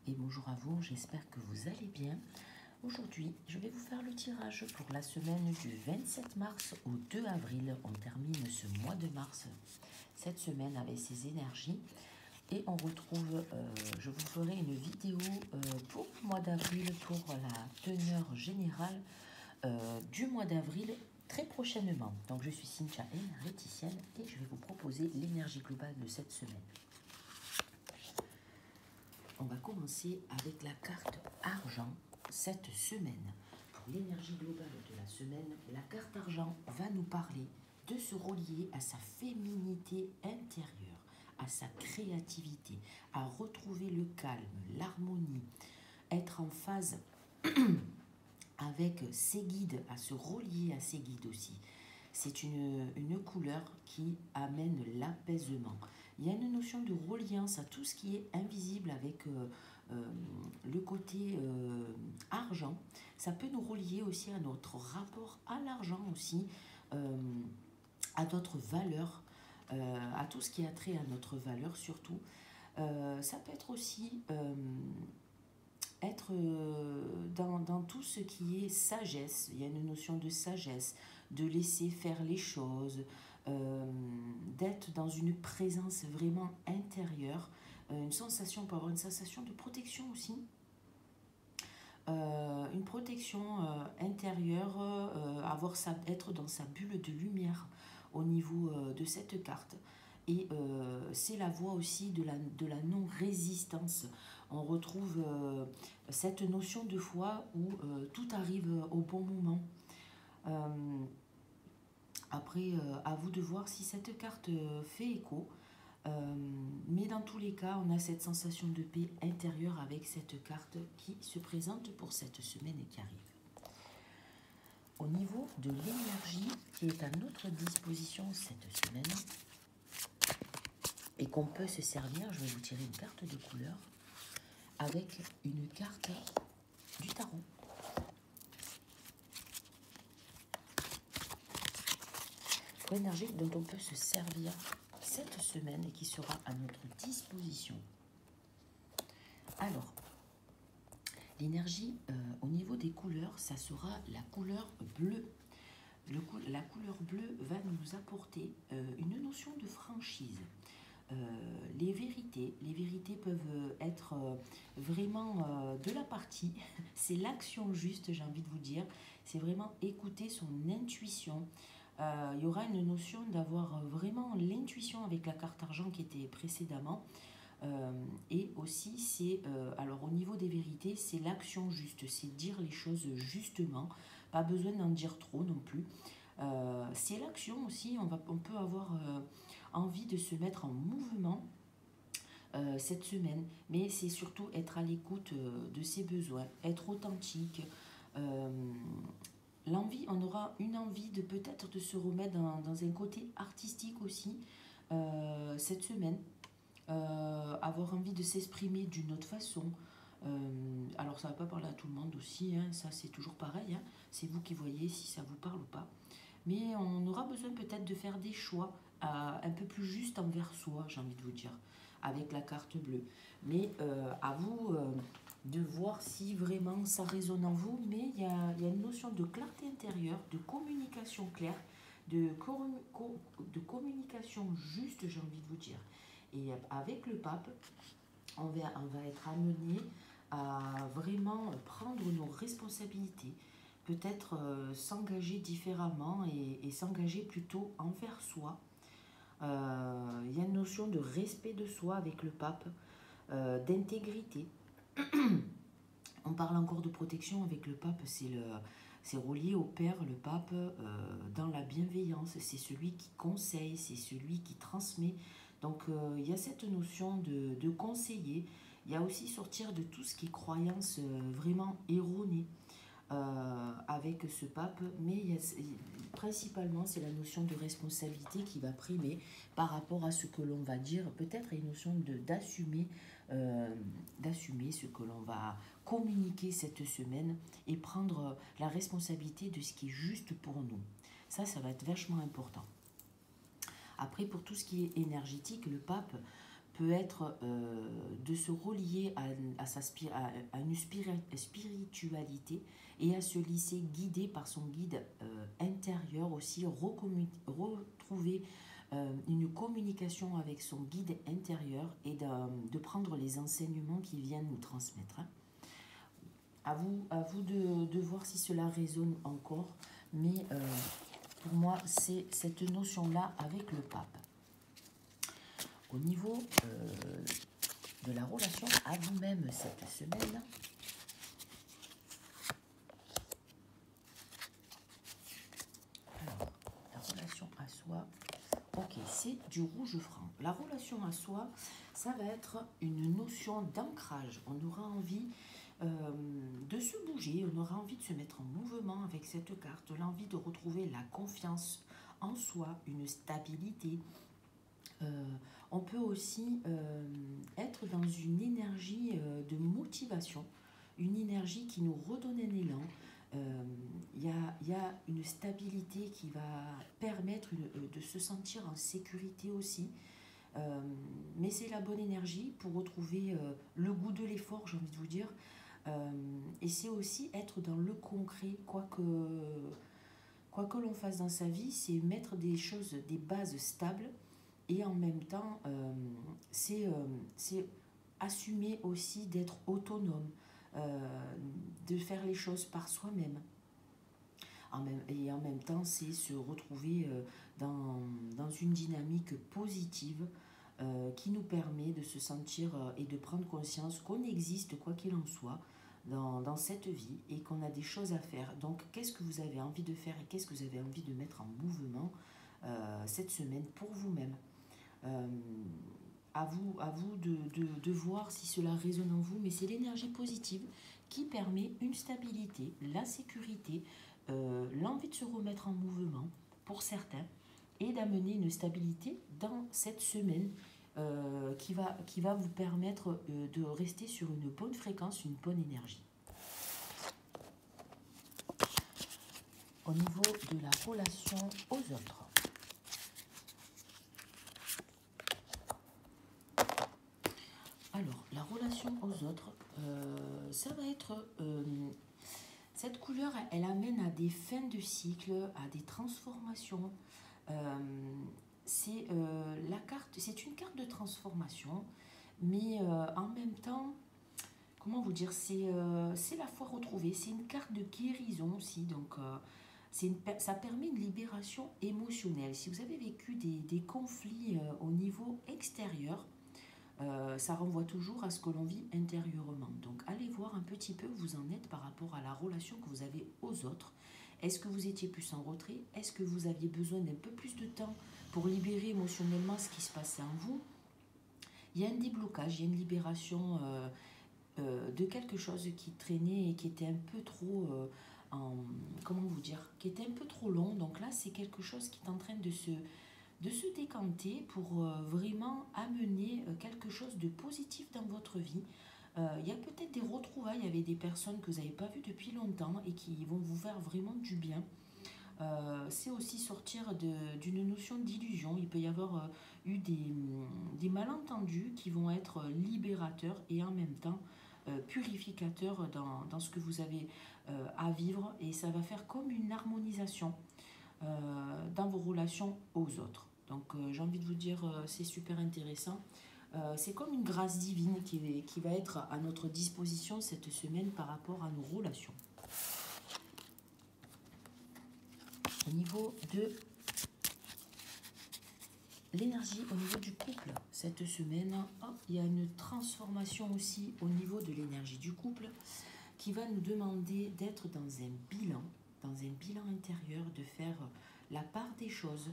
et bonjour à vous, j'espère que vous allez bien. Aujourd'hui, je vais vous faire le tirage pour la semaine du 27 mars au 2 avril. On termine ce mois de mars, cette semaine avec ses énergies. Et on retrouve, je vous ferai une vidéo pour le mois d'avril, pour la teneur générale du mois d'avril très prochainement. Donc je suis Cynthia, énergéticienne, et je vais vous proposer l'énergie globale de cette semaine. On va commencer avec la carte argent cette semaine. Pour l'énergie globale de la semaine, la carte argent va nous parler de se relier à sa féminité intérieure, à sa créativité, à retrouver le calme, l'harmonie, être en phase avec ses guides, à se relier à ses guides aussi. C'est une couleur qui amène l'apaisement. Il y a une notion de reliance à tout ce qui est invisible avec le côté argent. Ça peut nous relier aussi à notre rapport à l'argent aussi, à d'autres valeurs, à tout ce qui a trait à notre valeur surtout. Ça peut être aussi être dans tout ce qui est sagesse. Il y a une notion de sagesse, de laisser faire les choses, d'être dans une présence vraiment intérieure, une sensation, on peut avoir une sensation de protection aussi, une protection intérieure, être dans sa bulle de lumière au niveau de cette carte. Et c'est la voie aussi de la non-résistance. On retrouve cette notion de foi où tout arrive au bon moment. Après, à vous de voir si cette carte fait écho. Mais dans tous les cas, on a cette sensation de paix intérieure avec cette carte qui se présente pour cette semaine qui arrive. Au niveau de l'énergie qui est à notre disposition cette semaine et qu'on peut se servir, je vais vous tirer une carte de couleur avec une carte du tarot. Énergie dont on peut se servir cette semaine et qui sera à notre disposition. Alors, l'énergie au niveau des couleurs, ça sera la couleur bleue. La couleur bleue va nous apporter une notion de franchise. Les vérités peuvent être vraiment de la partie. C'est l'action juste, j'ai envie de vous dire. C'est vraiment écouter son intuition. Il y aura une notion d'avoir vraiment l'intuition avec la carte argent qui était précédemment. Et aussi, c'est, alors au niveau des vérités, c'est l'action juste, c'est dire les choses justement, pas besoin d'en dire trop non plus. C'est l'action aussi, on peut avoir envie de se mettre en mouvement cette semaine, mais c'est surtout être à l'écoute de ses besoins, être authentique. L'envie, on aura une envie de peut-être de se remettre dans un côté artistique aussi cette semaine. Avoir envie de s'exprimer d'une autre façon. Alors ça ne va pas parler à tout le monde aussi, hein, ça c'est toujours pareil, hein, c'est vous qui voyez si ça vous parle ou pas. Mais on aura besoin peut-être de faire des choix un peu plus justes envers soi, j'ai envie de vous dire, avec la carte bleue. Mais à vous de voir si vraiment ça résonne en vous, mais il y a une notion de clarté intérieure, de communication claire, de communication juste, j'ai envie de vous dire. Et avec le pape, on va être amené à vraiment prendre nos responsabilités, peut-être s'engager différemment et s'engager plutôt envers soi. Il y a une notion de respect de soi avec le pape, d'intégrité. On parle encore de protection avec le pape, c'est relié au Père, le pape, dans la bienveillance. C'est celui qui conseille, c'est celui qui transmet. Donc il y a cette notion de conseiller. Il y a aussi sortir de tout ce qui est croyance vraiment erronée avec ce pape. Mais principalement, c'est la notion de responsabilité qui va primer par rapport à ce que l'on va dire. Peut-être une notion d'assumer ce que l'on va communiquer cette semaine et prendre la responsabilité de ce qui est juste pour nous. Ça va être vachement important. Après, pour tout ce qui est énergétique, le pape peut être de se relier à une spiritualité et à se laisser guider par son guide intérieur aussi, retrouver une communication avec son guide intérieur et de prendre les enseignements qu'il vient nous transmettre. Hein. À vous de voir si cela résonne encore, mais pour moi, c'est cette notion-là avec le pape. Au niveau de la relation à vous-même cette semaine, alors, la relation à soi, ok, c'est du rouge franc. La relation à soi, ça va être une notion d'ancrage. On aura envie de se bouger, on aura envie de se mettre en mouvement avec cette carte, l'envie de retrouver la confiance en soi, une stabilité. On peut aussi être dans une énergie de motivation, une énergie qui nous redonne un élan. Il y a une stabilité qui va permettre de se sentir en sécurité aussi. Mais c'est la bonne énergie pour retrouver le goût de l'effort, j'ai envie de vous dire. Et c'est aussi être dans le concret, quoi que l'on fasse dans sa vie, c'est mettre des choses, des bases stables. Et en même temps, c'est assumer aussi d'être autonome, de faire les choses par soi-même. Et en même temps, c'est se retrouver dans une dynamique positive qui nous permet de se sentir et de prendre conscience qu'on existe, quoi qu'il en soit, dans cette vie et qu'on a des choses à faire. Donc, qu'est-ce que vous avez envie de faire et qu'est-ce que vous avez envie de mettre en mouvement cette semaine pour vous-même? À vous de voir si cela résonne en vous, mais c'est l'énergie positive qui permet une stabilité, la sécurité, l'envie de se remettre en mouvement pour certains et d'amener une stabilité dans cette semaine qui va vous permettre de rester sur une bonne fréquence, une bonne énergie. Au niveau de la relation aux autres. Alors, la relation aux autres, ça va être... cette couleur, elle amène à des fins de cycle, à des transformations. C'est une carte de transformation, mais en même temps, comment vous dire, c'est la foi retrouvée. C'est une carte de guérison aussi, donc ça permet une libération émotionnelle. Si vous avez vécu des conflits au niveau extérieur, ça renvoie toujours à ce que l'on vit intérieurement. Donc allez voir un petit peu où vous en êtes par rapport à la relation que vous avez aux autres. Est-ce que vous étiez plus en retrait? Est-ce que vous aviez besoin d'un peu plus de temps pour libérer émotionnellement ce qui se passait en vous? Il y a un déblocage, il y a une libération de quelque chose qui traînait et qui était un peu trop... comment vous dire? Qui était un peu trop long. Donc là, c'est quelque chose qui est en train de se décanter pour vraiment amener quelque chose de positif dans votre vie. Il y a peut-être des retrouvailles avec des personnes que vous n'avez pas vues depuis longtemps et qui vont vous faire vraiment du bien. C'est aussi sortir d'une notion d'illusion. Il peut y avoir eu des malentendus qui vont être libérateurs et en même temps purificateurs dans ce que vous avez à vivre. Et ça va faire comme une harmonisation dans vos relations aux autres. Donc j'ai envie de vous dire, c'est super intéressant. C'est comme une grâce divine qui va être à notre disposition cette semaine par rapport à nos relations. Au niveau de l'énergie, au niveau du couple, cette semaine, il y a une transformation aussi au niveau de l'énergie du couple qui va nous demander d'être dans un bilan intérieur, de faire la part des choses.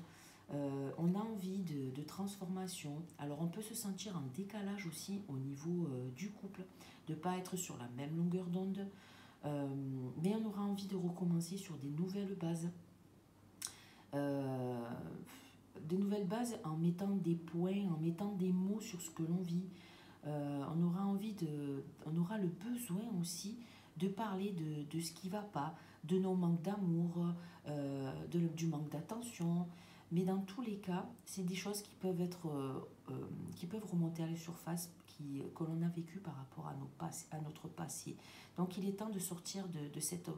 On a envie de transformation. Alors on peut se sentir en décalage aussi au niveau du couple, de ne pas être sur la même longueur d'onde, mais on aura envie de recommencer sur des nouvelles bases. En mettant des points, en mettant des mots sur ce que l'on vit. On aura le besoin aussi de parler de ce qui ne va pas, de nos manques d'amour, du manque d'attention, Mais dans tous les cas, c'est des choses qui peuvent être, qui peuvent remonter à la surface, que l'on a vécu par rapport à notre passé. Donc il est temps de sortir de cette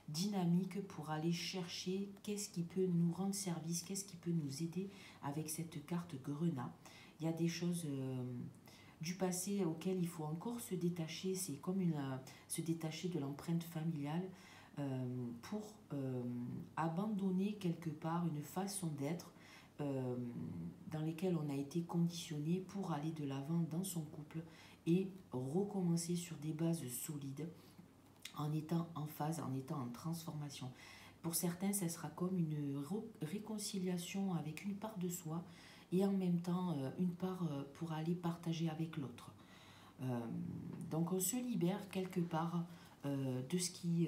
dynamique pour aller chercher qu'est-ce qui peut nous rendre service, qu'est-ce qui peut nous aider avec cette carte Grenat. Il y a des choses du passé auxquelles il faut encore se détacher, c'est comme se détacher de l'empreinte familiale pour abandonner quelque part une façon d'être dans lesquelles on a été conditionné pour aller de l'avant dans son couple et recommencer sur des bases solides en étant en phase, en étant en transformation. Pour certains, ça sera comme une réconciliation avec une part de soi et en même temps une part pour aller partager avec l'autre. Donc on se libère quelque part de ce qui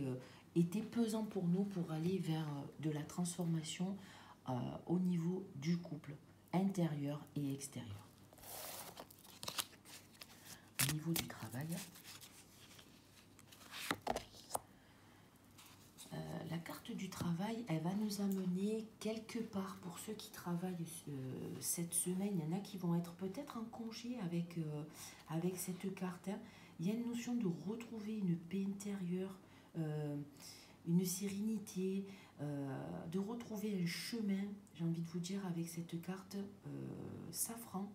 était pesant pour nous pour aller vers de la transformation au niveau du couple, intérieur et extérieur. Au niveau du travail, la carte du travail, elle va nous amener quelque part, pour ceux qui travaillent cette semaine, il y en a qui vont être peut-être en congé avec cette carte. Hein. Il y a une notion de retrouver une paix intérieure, une sérénité, de retrouver un chemin, j'ai envie de vous dire, avec cette carte safran.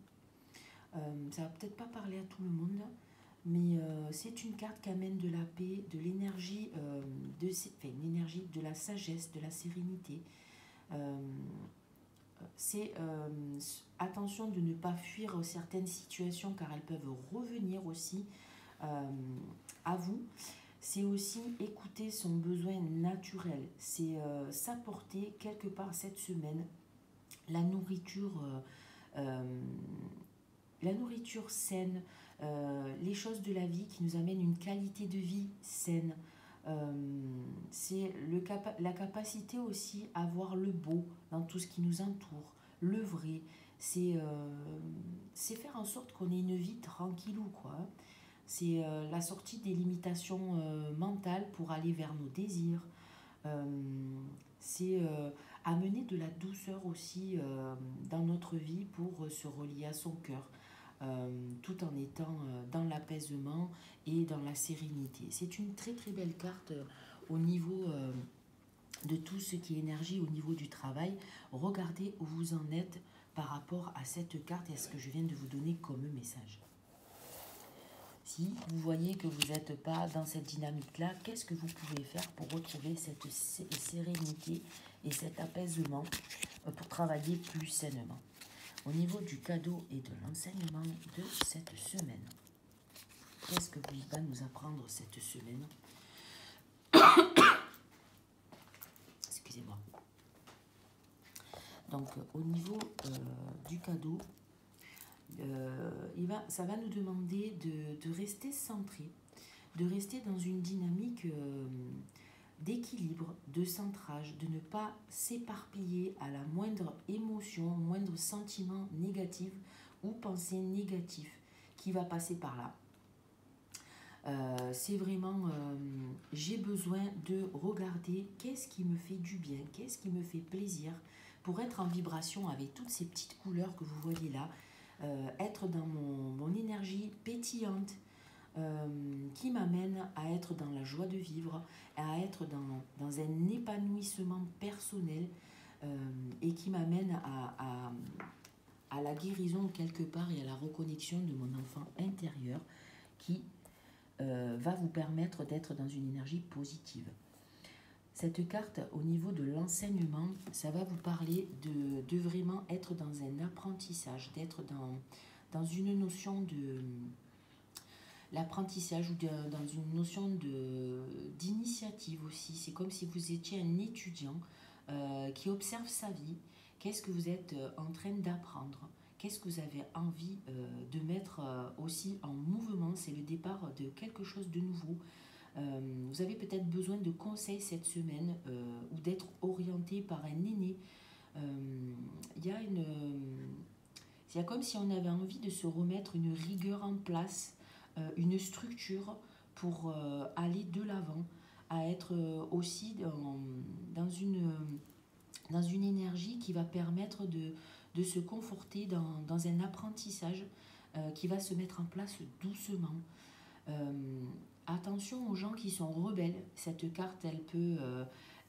Ça va peut-être pas parler à tout le monde, mais c'est une carte qui amène de la paix, de l'énergie, l'énergie, de la sagesse, de la sérénité. C'est attention de ne pas fuir certaines situations car elles peuvent revenir aussi à vous. C'est aussi écouter son besoin naturel. C'est s'apporter quelque part cette semaine la nourriture saine, les choses de la vie qui nous amènent une qualité de vie saine. C'est la capacité aussi à voir le beau dans tout ce qui nous entoure, le vrai. C'est faire en sorte qu'on ait une vie tranquillou, quoi. C'est la sortie des limitations mentales pour aller vers nos désirs. C'est amener de la douceur aussi dans notre vie pour se relier à son cœur. Tout en étant dans l'apaisement et dans la sérénité. C'est une très très belle carte au niveau de tout ce qui est énergie, au niveau du travail. Regardez où vous en êtes par rapport à cette carte et à ce que je viens de vous donner comme message. Si vous voyez que vous n'êtes pas dans cette dynamique-là, qu'est-ce que vous pouvez faire pour retrouver cette sérénité et cet apaisement pour travailler plus sainement? Au niveau du cadeau et de l'enseignement de cette semaine, qu'est-ce que va nous apprendre cette semaine? Excusez-moi. Donc, au niveau du cadeau, ça va nous demander de rester centré, de rester dans une dynamique d'équilibre, de centrage, de ne pas s'éparpiller à la moindre émotion, moindre sentiment négatif ou pensée négative qui va passer par là. C'est vraiment, j'ai besoin de regarder qu'est-ce qui me fait du bien, qu'est-ce qui me fait plaisir pour être en vibration avec toutes ces petites couleurs que vous voyez là, être dans mon énergie pétillante, qui m'amène à être dans la joie de vivre, à être dans un épanouissement personnel et qui m'amène à la guérison quelque part et à la reconnexion de mon enfant intérieur qui va vous permettre d'être dans une énergie positive. Cette carte, au niveau de l'enseignement, ça va vous parler de vraiment être dans un apprentissage, d'être dans une notion de l'apprentissage ou dans une notion d'initiative aussi. C'est comme si vous étiez un étudiant qui observe sa vie. Qu'est-ce que vous êtes en train d'apprendre? Qu'est-ce que vous avez envie de mettre aussi en mouvement? C'est le départ de quelque chose de nouveau. Vous avez peut-être besoin de conseils cette semaine ou d'être orienté par un aîné. Il y a comme si on avait envie de se remettre une rigueur en place, une structure pour aller de l'avant, à être aussi dans dans une énergie qui va permettre de se conforter dans un apprentissage qui va se mettre en place doucement. Attention aux gens qui sont rebelles. Cette carte, elle peut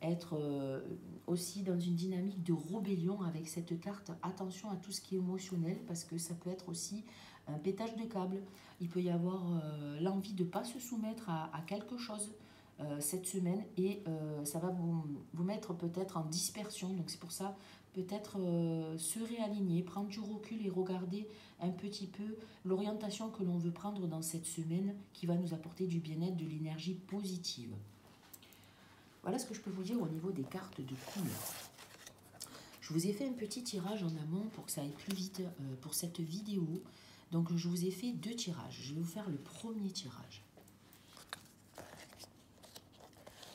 être aussi dans une dynamique de rébellion avec cette carte. Attention à tout ce qui est émotionnel parce que ça peut être aussi un pétage de câble. Il peut y avoir l'envie de ne pas se soumettre à quelque chose cette semaine et ça va vous mettre peut-être en dispersion. Donc c'est pour ça, peut-être se réaligner, prendre du recul et regarder un petit peu l'orientation que l'on veut prendre dans cette semaine qui va nous apporter du bien-être, de l'énergie positive. Voilà ce que je peux vous dire au niveau des cartes de couleurs. Je vous ai fait un petit tirage en amont pour que ça aille plus vite pour cette vidéo. Donc je vous ai fait 2 tirages. Je vais vous faire le premier tirage.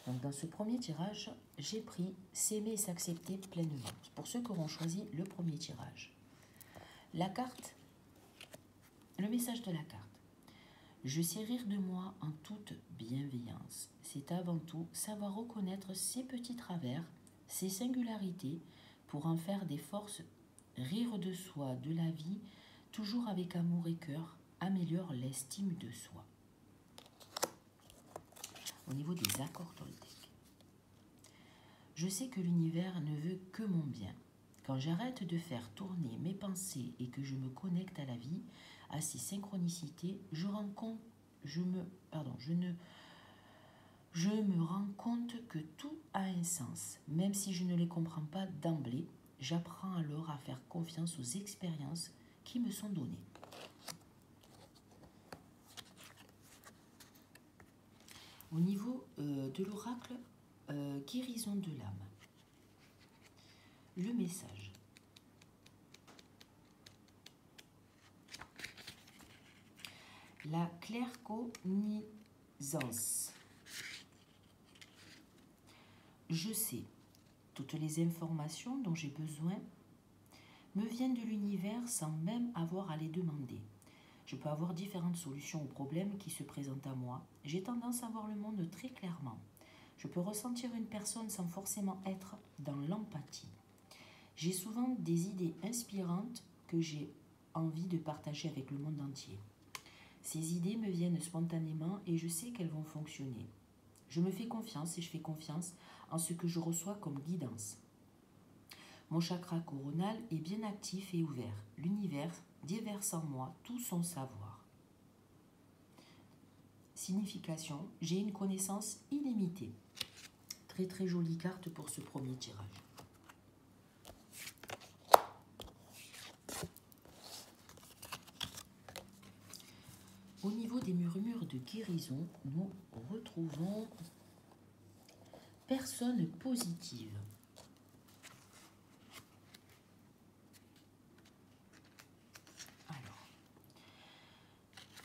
Donc dans ce premier tirage, j'ai pris s'aimer et s'accepter pleinement. Pour ceux qui auront choisi le premier tirage. La carte, le message de la carte. Je sais rire de moi en toute bienveillance. C'est avant tout savoir reconnaître ses petits travers, ses singularités, pour en faire des forces. Rire de soi, de la vie, toujours avec amour et cœur, améliore l'estime de soi. Au niveau des accords Toltec. Je sais que l'univers ne veut que mon bien. Quand j'arrête de faire tourner mes pensées et que je me connecte à la vie, à ses synchronicités, je me rends compte que tout a un sens. Même si je ne les comprends pas d'emblée, j'apprends alors à faire confiance aux expériences qui me sont données. Au niveau de l'oracle, guérison de l'âme. Le message. La claircognizance. Je sais, toutes les informations dont j'ai besoin me viennent de l'univers sans même avoir à les demander. Je peux avoir différentes solutions aux problèmes qui se présentent à moi. J'ai tendance à voir le monde très clairement. Je peux ressentir une personne sans forcément être dans l'empathie. J'ai souvent des idées inspirantes que j'ai envie de partager avec le monde entier. Ces idées me viennent spontanément et je sais qu'elles vont fonctionner. Je me fais confiance et je fais confiance en ce que je reçois comme guidance. Mon chakra coronal est bien actif et ouvert. L'univers déverse en moi tout son savoir. Signification, j'ai une connaissance illimitée. Très très jolie carte pour ce premier tirage. Au niveau des murmures de guérison, nous retrouvons personne positive. Alors,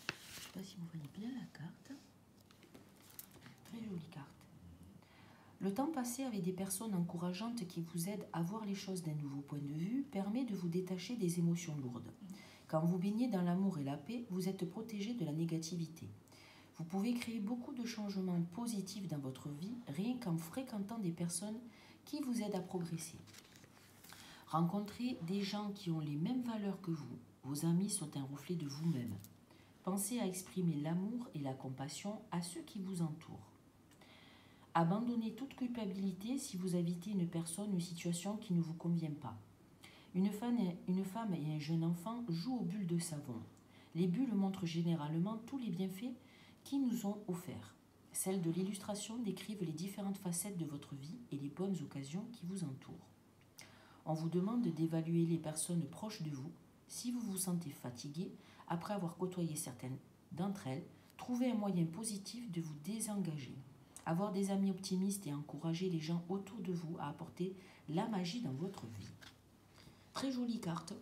je ne sais pas si vous voyez bien la carte. Très jolie carte. Le temps passé avec des personnes encourageantes qui vous aident à voir les choses d'un nouveau point de vue permet de vous détacher des émotions lourdes. Quand vous baignez dans l'amour et la paix, vous êtes protégé de la négativité. Vous pouvez créer beaucoup de changements positifs dans votre vie rien qu'en fréquentant des personnes qui vous aident à progresser. Rencontrez des gens qui ont les mêmes valeurs que vous. Vos amis sont un reflet de vous-même. Pensez à exprimer l'amour et la compassion à ceux qui vous entourent. Abandonnez toute culpabilité si vous invitez une personne ou une situation qui ne vous convient pas. Une femme et un jeune enfant jouent aux bulles de savon. Les bulles montrent généralement tous les bienfaits qui nous ont offerts. Celles de l'illustration décrivent les différentes facettes de votre vie et les bonnes occasions qui vous entourent. On vous demande d'évaluer les personnes proches de vous. Si vous vous sentez fatigué, après avoir côtoyé certaines d'entre elles, trouvez un moyen positif de vous désengager. Avoir des amis optimistes et encourager les gens autour de vous à apporter la magie dans votre vie. Très jolie carte.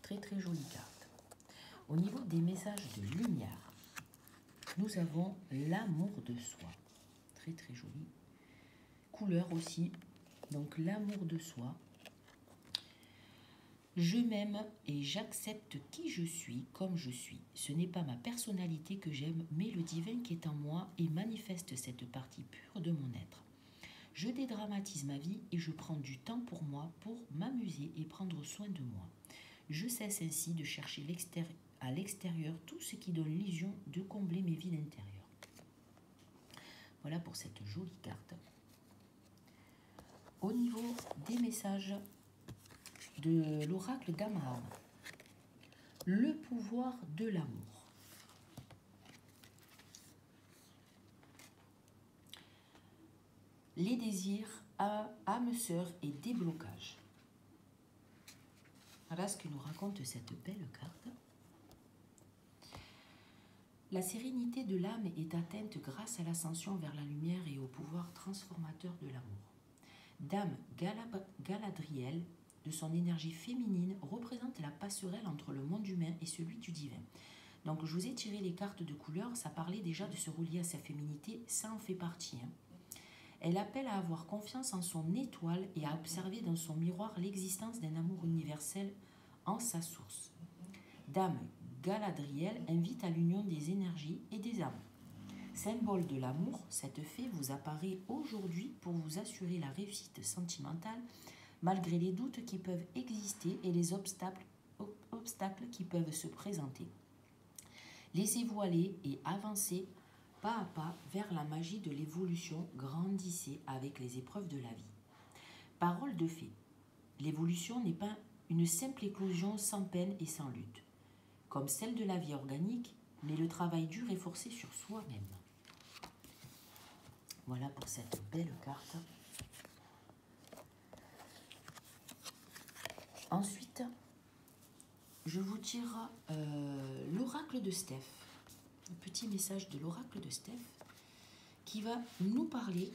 Très très jolie carte. Au niveau des messages de lumière, nous avons l'amour de soi. Très très jolie. Couleur aussi. Donc l'amour de soi. Je m'aime et j'accepte qui je suis comme je suis. Ce n'est pas ma personnalité que j'aime, mais le divin qui est en moi et manifeste cette partie pure de mon être. Je dédramatise ma vie et je prends du temps pour moi, pour m'amuser et prendre soin de moi. Je cesse ainsi de chercher à l'extérieur tout ce qui donne l'illusion de combler mes vides intérieures. Voilà pour cette jolie carte. Au niveau des messages de l'oracle d'Abraham, le pouvoir de l'amour. Les désirs, âme sœur et déblocage. Voilà ce que nous raconte cette belle carte. La sérénité de l'âme est atteinte grâce à l'ascension vers la lumière et au pouvoir transformateur de l'amour. Dame Galadriel, de son énergie féminine, représente la passerelle entre le monde humain et celui du divin. Donc je vous ai tiré les cartes de couleur, ça parlait déjà de se relier à sa féminité, ça en fait partie. Elle appelle à avoir confiance en son étoile et à observer dans son miroir l'existence d'un amour universel en sa source. Dame Galadriel invite à l'union des énergies et des âmes. Symbole de l'amour, cette fée vous apparaît aujourd'hui pour vous assurer la réussite sentimentale malgré les doutes qui peuvent exister et les obstacles qui peuvent se présenter. Laissez-vous aller et avancez pas à pas vers la magie de l'évolution, grandissez avec les épreuves de la vie. Parole de fée. L'évolution n'est pas une simple éclosion sans peine et sans lutte, comme celle de la vie organique, mais le travail dur et forcé sur soi-même. Voilà pour cette belle carte. Ensuite, je vous tire l'oracle de Steph. Un petit message de l'oracle de Steph qui va nous parler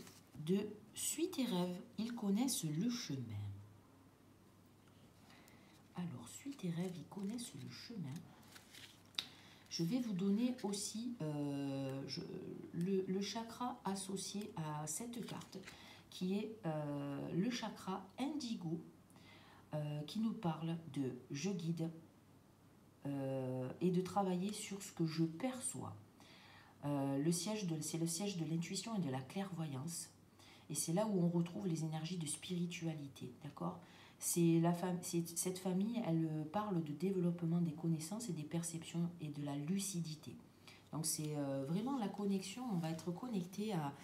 de « Suis tes rêves, ils connaissent le chemin ». Alors, suis tes rêves, ils connaissent le chemin. Je vais vous donner aussi le chakra associé à cette carte, qui est le chakra indigo, qui nous parle de « je guide » et de travailler sur ce que je perçois. C'est le siège de l'intuition et de la clairvoyance. Et c'est là où on retrouve les énergies de spiritualité, d'accord ? Cette famille, elle parle de développement des connaissances et des perceptions et de la lucidité. Donc c'est vraiment la connexion, on va être connecté à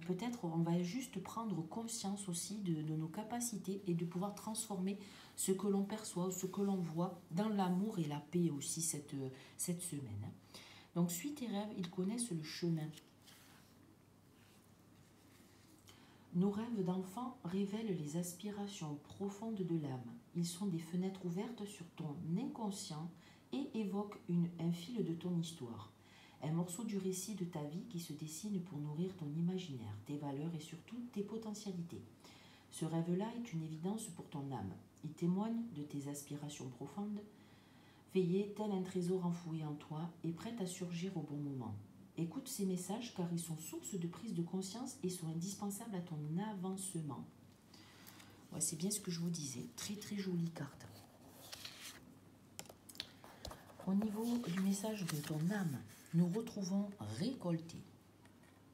peut-être on va juste prendre conscience aussi de nos capacités et de pouvoir transformer ce que l'on perçoit ou ce que l'on voit dans l'amour et la paix aussi cette semaine. Donc suis tes rêves, ils connaissent le chemin. Nos rêves d'enfants révèlent les aspirations profondes de l'âme. Ils sont des fenêtres ouvertes sur ton inconscient et évoquent un fil de ton histoire. Un morceau du récit de ta vie qui se dessine pour nourrir ton imaginaire, tes valeurs et surtout tes potentialités. Ce rêve-là est une évidence pour ton âme. Il témoigne de tes aspirations profondes, veillées tel un trésor enfoui en toi et prêt à surgir au bon moment. Écoute ces messages car ils sont source de prise de conscience et sont indispensables à ton avancement. Ouais, c'est bien ce que je vous disais. Très très jolie carte. Au niveau du message de ton âme, nous retrouvons récolté.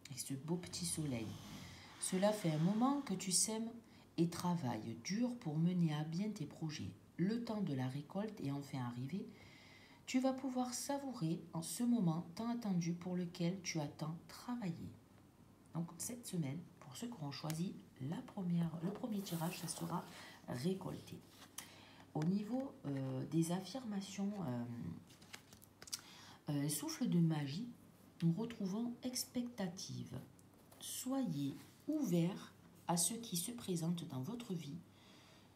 Avec ce beau petit soleil. Cela fait un moment que tu sèmes et travailles dur pour mener à bien tes projets. Le temps de la récolte est enfin arrivé. Tu vas pouvoir savourer en ce moment tant attendu pour lequel tu as tant travaillé. Donc cette semaine, pour ceux qui auront choisi le premier tirage, ça sera récolté. Au niveau des affirmations souffle de magie, nous retrouvons expectative. Soyez ouverts à ce qui se présente dans votre vie.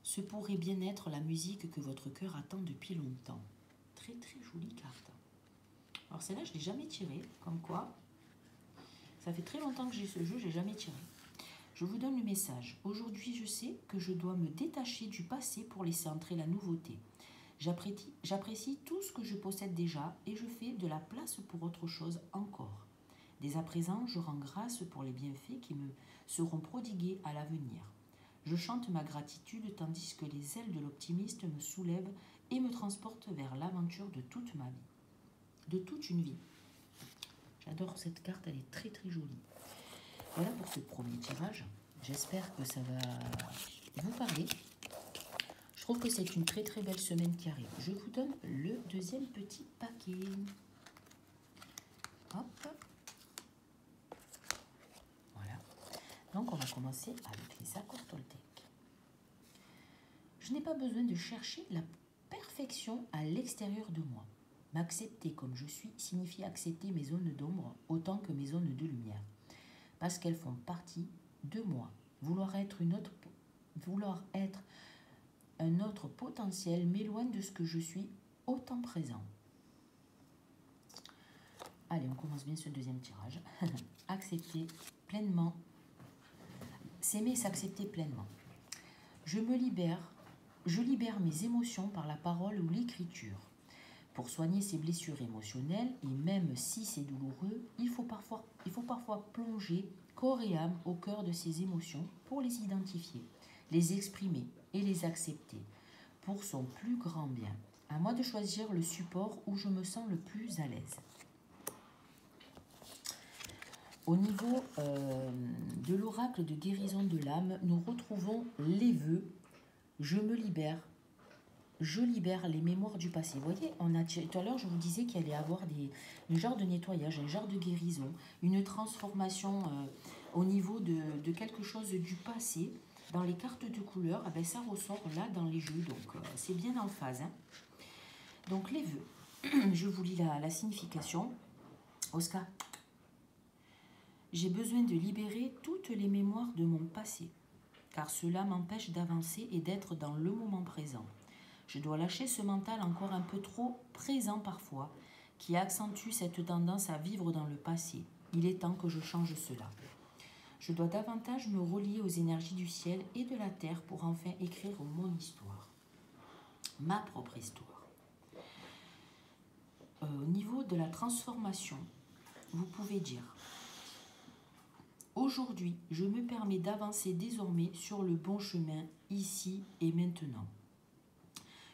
Ce pourrait bien être la musique que votre cœur attend depuis longtemps. Très très jolie carte. Alors celle-là, je ne l'ai jamais tirée, comme quoi, ça fait très longtemps que j'ai ce jeu, je ne l'ai jamais tiré. Je vous donne le message. Aujourd'hui, je sais que je dois me détacher du passé pour laisser entrer la nouveauté. J'apprécie tout ce que je possède déjà et je fais de la place pour autre chose encore. Dès à présent, je rends grâce pour les bienfaits qui me seront prodigués à l'avenir. Je chante ma gratitude tandis que les ailes de l'optimiste me soulèvent et me transportent vers l'aventure de toute ma vie. De toute une vie. J'adore cette carte, elle est très très jolie. Voilà pour ce premier tirage. J'espère que ça va vous parler. Je trouve que c'est une très très belle semaine qui arrive. Je vous donne le deuxième petit paquet. Hop. Voilà. Donc on va commencer avec les accords Toltec. Je n'ai pas besoin de chercher la perfection à l'extérieur de moi. M'accepter comme je suis signifie accepter mes zones d'ombre autant que mes zones de lumière. Parce qu'elles font partie de moi. Vouloir être un autre potentiel m'éloigne de ce que je suis autant présent. Allez, on commence bien ce deuxième tirage. Accepter pleinement. S'aimer et s'accepter pleinement. Je libère mes émotions par la parole ou l'écriture. Pour soigner ces blessures émotionnelles, et même si c'est douloureux, il faut parfois plonger corps et âme au cœur de ces émotions pour les identifier, les exprimer et les accepter pour son plus grand bien. À moi de choisir le support où je me sens le plus à l'aise. Au niveau de l'oracle de guérison de l'âme, nous retrouvons les vœux. Je libère les mémoires du passé. Vous voyez, tout à l'heure, je vous disais qu'il allait y avoir un genre de nettoyage, un genre de guérison, une transformation au niveau de quelque chose du passé. Dans les cartes de couleurs, eh bien, ça ressort là dans les jeux, donc c'est bien en phase. Hein. Donc les vœux, je vous lis la signification. Oscar, j'ai besoin de libérer toutes les mémoires de mon passé, car cela m'empêche d'avancer et d'être dans le moment présent. Je dois lâcher ce mental encore un peu trop présent parfois, qui accentue cette tendance à vivre dans le passé. Il est temps que je change cela. Je dois davantage me relier aux énergies du ciel et de la terre pour enfin écrire mon histoire, ma propre histoire. Au niveau de la transformation, vous pouvez dire « Aujourd'hui, je me permets d'avancer désormais sur le bon chemin, ici et maintenant. »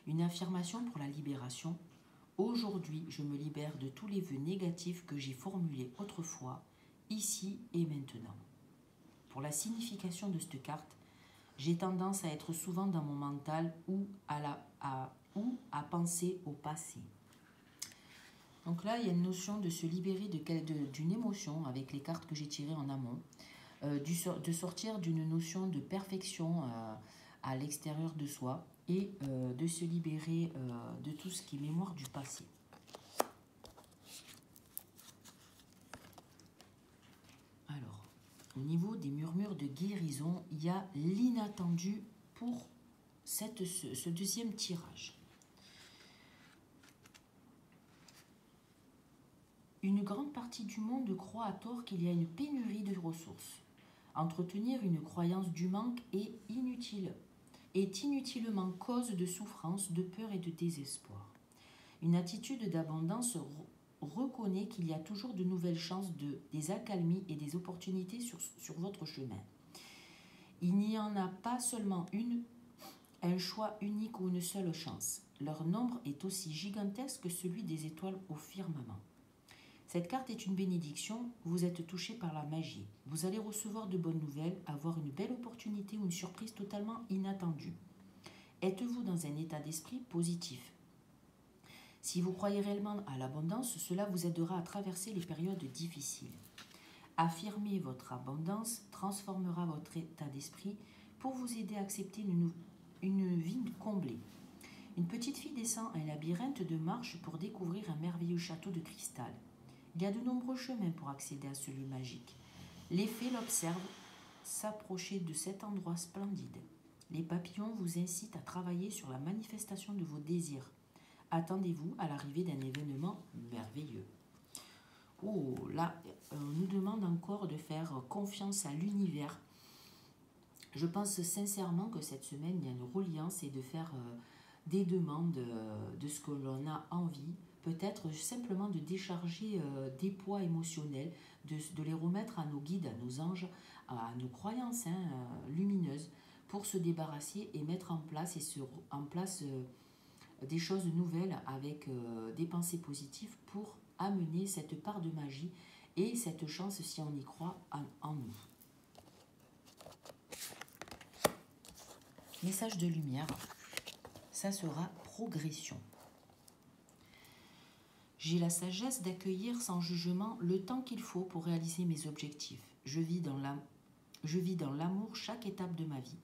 Une affirmation pour la libération. Aujourd'hui, je me libère de tous les vœux négatifs que j'ai formulés autrefois, ici et maintenant. Pour la signification de cette carte, j'ai tendance à être souvent dans mon mental ou à penser au passé. Donc là, il y a une notion de se libérer d'une émotion avec les cartes que j'ai tirées en amont, de sortir d'une notion de perfection à l'extérieur de soi et de se libérer de tout ce qui est mémoire du passé. Alors, au niveau des murmures de guérison, il y a l'inattendu pour ce deuxième tirage. Une grande partie du monde croit à tort qu'il y a une pénurie de ressources. Entretenir une croyance du manque est inutilement cause de souffrance, de peur et de désespoir. Une attitude d'abondance reconnaît qu'il y a toujours de nouvelles chances, des accalmies et des opportunités sur votre chemin. Il n'y en a pas seulement un choix unique ou une seule chance. Leur nombre est aussi gigantesque que celui des étoiles au firmament. Cette carte est une bénédiction, vous êtes touché par la magie. Vous allez recevoir de bonnes nouvelles, avoir une belle opportunité ou une surprise totalement inattendue. Êtes-vous dans un état d'esprit positif? Si vous croyez réellement à l'abondance, cela vous aidera à traverser les périodes difficiles. Affirmer votre abondance transformera votre état d'esprit pour vous aider à accepter une vie comblée. Une petite fille descend un labyrinthe de marches pour découvrir un merveilleux château de cristal. Il y a de nombreux chemins pour accéder à ce lieu magique. Les fées l'observent s'approcher de cet endroit splendide. Les papillons vous incitent à travailler sur la manifestation de vos désirs. Attendez-vous à l'arrivée d'un événement merveilleux. Oh, là, on nous demande encore de faire confiance à l'univers. Je pense sincèrement que cette semaine, il y a une reliance et de faire des demandes de ce que l'on a envie. Peut-être simplement de décharger des poids émotionnels, de les remettre à nos guides, à nos anges, à nos croyances lumineuses, pour se débarrasser et mettre en place, des choses nouvelles avec des pensées positives pour amener cette part de magie et cette chance, si on y croit, en nous. Message de lumière, ça sera progression. J'ai la sagesse d'accueillir sans jugement le temps qu'il faut pour réaliser mes objectifs. Je vis dans l'amour chaque étape de ma vie.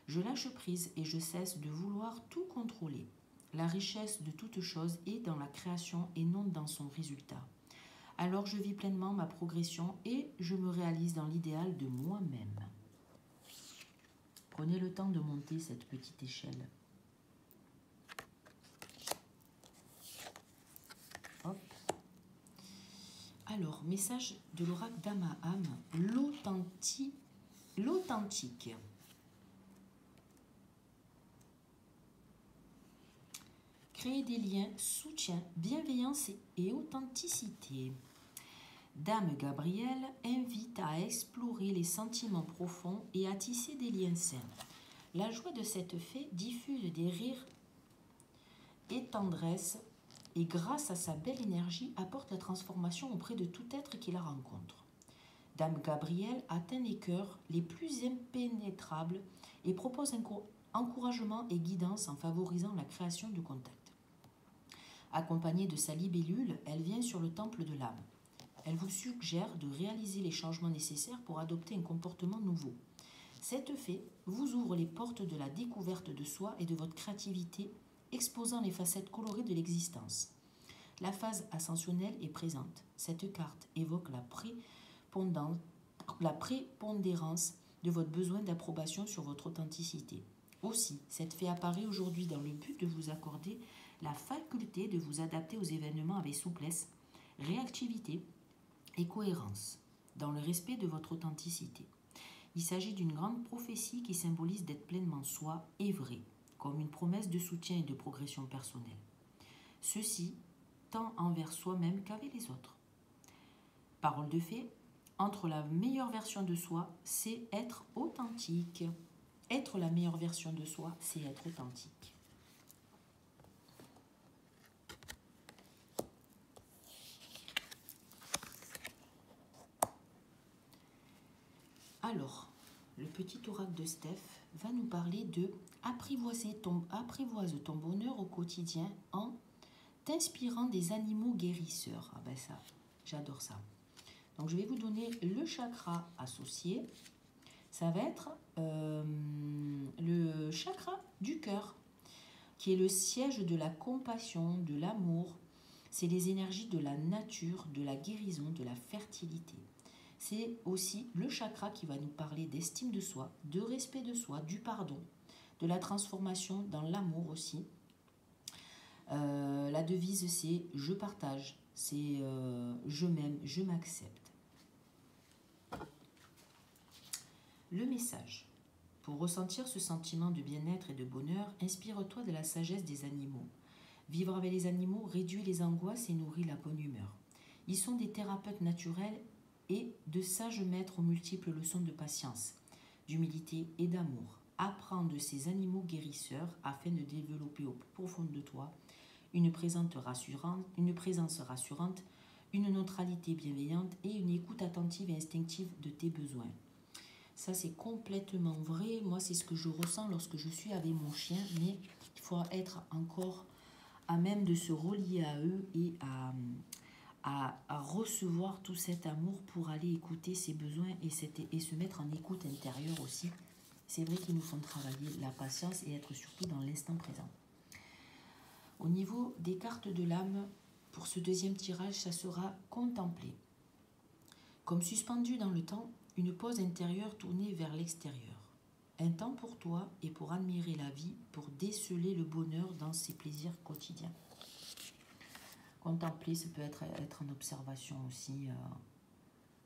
Je lâche prise et je cesse de vouloir tout contrôler. La richesse de toute chose est dans la création et non dans son résultat. Alors je vis pleinement ma progression et je me réalise dans l'idéal de moi-même. Prenez le temps de monter cette petite échelle. Hop. Alors, message de l'oracle d'Amaham, l'authentique. Créer des liens, soutien, bienveillance et authenticité. Dame Gabrielle invite à explorer les sentiments profonds et à tisser des liens sains. La joie de cette fée diffuse des rires et tendresse et grâce à sa belle énergie apporte la transformation auprès de tout être qui la rencontre. Dame Gabrielle atteint les cœurs les plus impénétrables et propose encouragement et guidance en favorisant la création de contacts. Accompagnée de sa libellule, elle vient sur le temple de l'âme. Elle vous suggère de réaliser les changements nécessaires pour adopter un comportement nouveau. Cette fée vous ouvre les portes de la découverte de soi et de votre créativité, exposant les facettes colorées de l'existence. La phase ascensionnelle est présente. Cette carte évoque la prépondérance de votre besoin d'approbation sur votre authenticité. Aussi, cette fée apparaît aujourd'hui dans le but de vous accorder la faculté de vous adapter aux événements avec souplesse, réactivité et cohérence, dans le respect de votre authenticité. Il s'agit d'une grande prophétie qui symbolise d'être pleinement soi et vrai, comme une promesse de soutien et de progression personnelle. Ceci tant envers soi-même qu'avec les autres. Parole de fée, entre la meilleure version de soi, c'est être authentique. Être la meilleure version de soi, c'est être authentique. Alors, le petit oracle de Steph va nous parler de apprivoise ton bonheur au quotidien en t'inspirant des animaux guérisseurs. Ah ben ça, j'adore ça. Donc je vais vous donner le chakra associé. Ça va être le chakra du cœur, qui est le siège de la compassion, de l'amour. C'est les énergies de la nature, de la guérison, de la fertilité. C'est aussi le chakra qui va nous parler d'estime de soi, de respect de soi, du pardon, de la transformation dans l'amour aussi. La devise, c'est « je partage », c'est « je m'aime, je m'accepte ». Le message. Pour ressentir ce sentiment de bien-être et de bonheur, inspire-toi de la sagesse des animaux. Vivre avec les animaux réduit les angoisses et nourrit la bonne humeur. Ils sont des thérapeutes naturels et de sages maîtres aux multiples leçons de patience, d'humilité et d'amour. Apprends de ces animaux guérisseurs afin de développer au plus profond de toi une présence rassurante, une neutralité bienveillante et une écoute attentive et instinctive de tes besoins. Ça, c'est complètement vrai. Moi, c'est ce que je ressens lorsque je suis avec mon chien, mais il faut être encore à même de se relier à eux et à recevoir tout cet amour pour aller écouter ses besoins et se mettre en écoute intérieure aussi. C'est vrai qu'ils nous font travailler la patience et être surtout dans l'instant présent. Au niveau des cartes de l'âme, pour ce deuxième tirage, ça sera contempler. Comme suspendu dans le temps, une pause intérieure tournée vers l'extérieur. Un temps pour toi et pour admirer la vie, pour déceler le bonheur dans ses plaisirs quotidiens. Contempler, ça peut être en observation aussi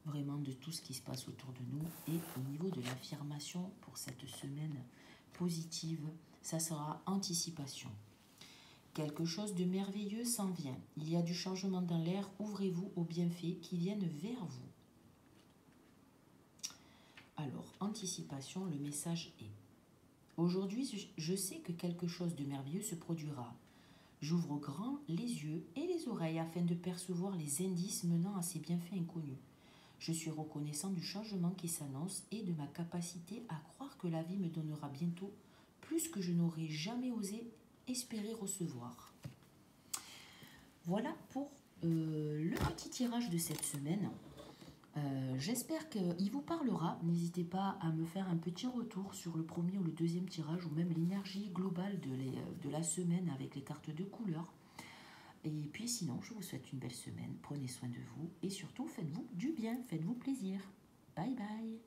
vraiment de tout ce qui se passe autour de nous. Et au niveau de l'affirmation pour cette semaine positive, ça sera anticipation. Quelque chose de merveilleux s'en vient. Il y a du changement dans l'air. Ouvrez-vous aux bienfaits qui viennent vers vous. Alors, anticipation, le message est: aujourd'hui, je sais que quelque chose de merveilleux se produira. J'ouvre grand les yeux et les oreilles afin de percevoir les indices menant à ces bienfaits inconnus. Je suis reconnaissant du changement qui s'annonce et de ma capacité à croire que la vie me donnera bientôt plus que je n'aurais jamais osé espérer recevoir. Voilà pour le petit tirage de cette semaine. J'espère qu'il vous parlera. N'hésitez pas à me faire un petit retour sur le premier ou le deuxième tirage ou même l'énergie globale de la semaine avec les cartes de couleur. Et puis sinon, je vous souhaite une belle semaine. Prenez soin de vous et surtout faites-vous du bien, faites-vous plaisir. Bye bye.